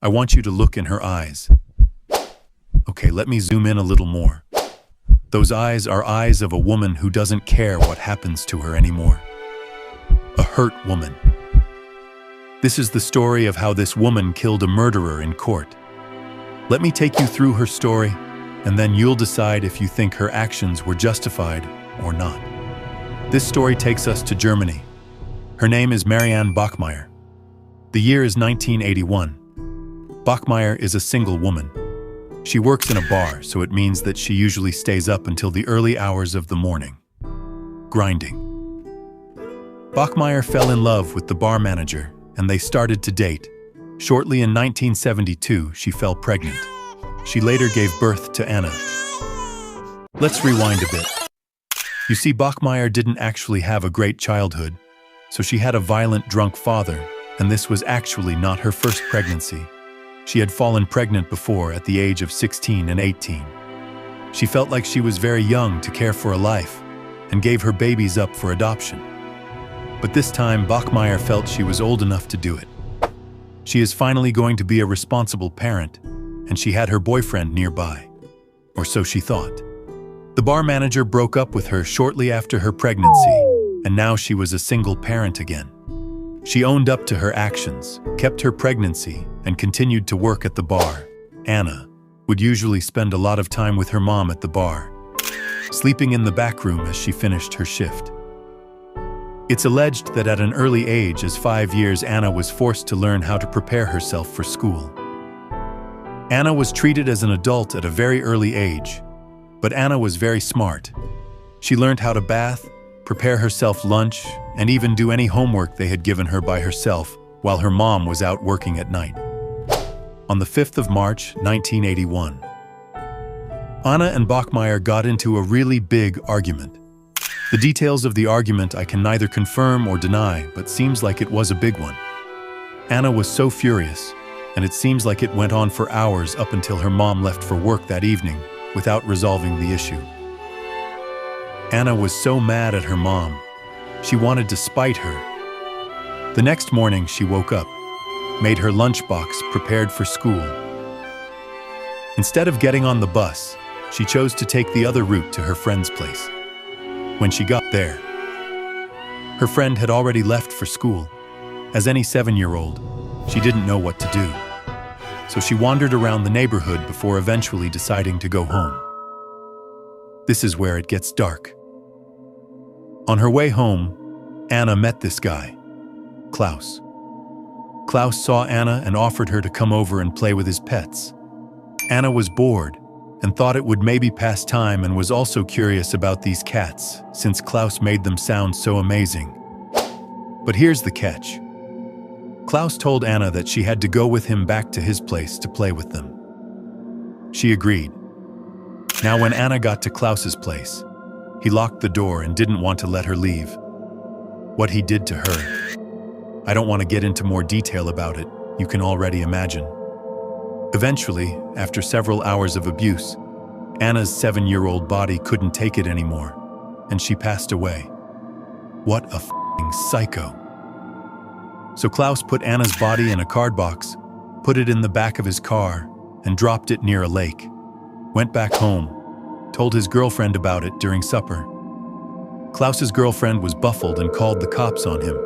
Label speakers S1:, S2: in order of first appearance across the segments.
S1: I want you to look in her eyes. Okay, let me zoom in a little more. Those eyes are eyes of a woman who doesn't care what happens to her anymore. A hurt woman. This is the story of how this woman killed a murderer in court. Let me take you through her story, and then you'll decide if you think her actions were justified or not. This story takes us to Germany. Her name is Marianne Bachmeier. The year is 1981. Bachmeier is a single woman. She works in a bar, so it means that she usually stays up until the early hours of the morning. Grinding. Bachmeier fell in love with the bar manager, and they started to date. Shortly in 1972, she fell pregnant. She later gave birth to Anna. Let's rewind a bit. You see, Bachmeier didn't actually have a great childhood, so she had a violent, drunk father, and this was actually not her first pregnancy. She had fallen pregnant before at the age of 16 and 18. She felt like she was very young to care for a life and gave her babies up for adoption. But this time, Bachmeier felt she was old enough to do it. She is finally going to be a responsible parent, and she had her boyfriend nearby. Or so she thought. The bar manager broke up with her shortly after her pregnancy, and now she was a single parent again. She owned up to her actions, kept her pregnancy, and continued to work at the bar. Anna would usually spend a lot of time with her mom at the bar, sleeping in the back room as she finished her shift. It's alleged that at an early age, as 5 years, Anna was forced to learn how to prepare herself for school. Anna was treated as an adult at a very early age, but Anna was very smart. She learned how to bath, prepare herself lunch, and even do any homework they had given her by herself while her mom was out working at night. On the 5th of March, 1981, Anna and Bachmeier got into a really big argument. The details of the argument I can neither confirm or deny, but seems like it was a big one. Anna was so furious, and it seems like it went on for hours up until her mom left for work that evening without resolving the issue. Anna was so mad at her mom. She wanted to spite her. The next morning, she woke up, made her lunchbox prepared for school. Instead of getting on the bus, she chose to take the other route to her friend's place. When she got there, her friend had already left for school. As any 7-year-old, she didn't know what to do. So she wandered around the neighborhood before eventually deciding to go home. This is where it gets dark. On her way home, Anna met this guy, Klaus. Klaus saw Anna and offered her to come over and play with his pets. Anna was bored and thought it would maybe pass time, and was also curious about these cats since Klaus made them sound so amazing. But here's the catch. Klaus told Anna that she had to go with him back to his place to play with them. She agreed. Now when Anna got to Klaus's place, he locked the door and didn't want to let her leave. What he did to her, I don't want to get into more detail about it, you can already imagine. Eventually, after several hours of abuse, Anna's 7-year-old body couldn't take it anymore, and she passed away. What a f***ing psycho. So Klaus put Anna's body in a card box, put it in the back of his car, and dropped it near a lake. Went back home, told his girlfriend about it during supper. Klaus's girlfriend was baffled and called the cops on him.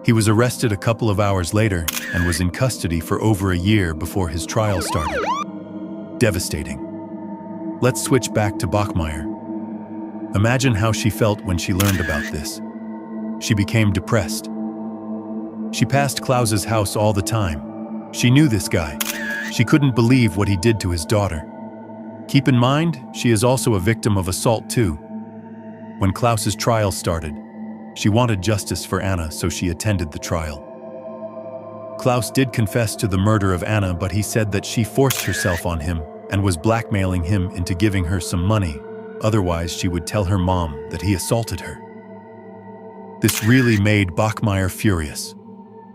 S1: He was arrested a couple of hours later and was in custody for over a year before his trial started. Devastating. Let's switch back to Bachmeier. Imagine how she felt when she learned about this. She became depressed. She passed Klaus's house all the time. She knew this guy. She couldn't believe what he did to his daughter. Keep in mind, she is also a victim of assault too. When Klaus's trial started, she wanted justice for Anna, so she attended the trial. Klaus did confess to the murder of Anna, but he said that she forced herself on him and was blackmailing him into giving her some money. Otherwise, she would tell her mom that he assaulted her. This really made Bachmeier furious.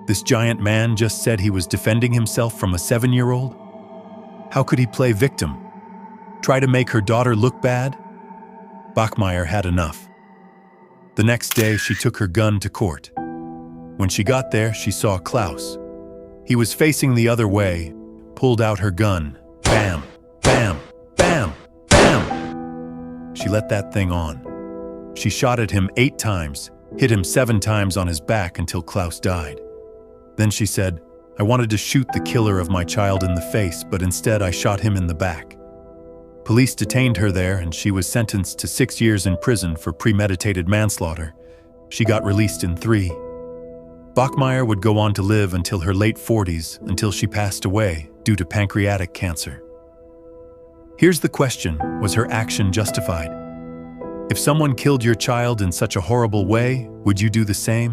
S1: This giant man just said he was defending himself from a 7-year-old? How could he play victim? Try to make her daughter look bad? Bachmeier had enough. The next day, she took her gun to court. When she got there, she saw Klaus. He was facing the other way, pulled out her gun. Bam, bam, bam, bam. She let that thing on. She shot at him 8 times, hit him 7 times on his back until Klaus died. Then she said, "I wanted to shoot the killer of my child in the face, but instead I shot him in the back." Police detained her there and she was sentenced to 6 years in prison for premeditated manslaughter. She got released in 3. Bachmeier would go on to live until her late 40s, until she passed away due to pancreatic cancer. Here's the question: was her action justified? If someone killed your child in such a horrible way, would you do the same?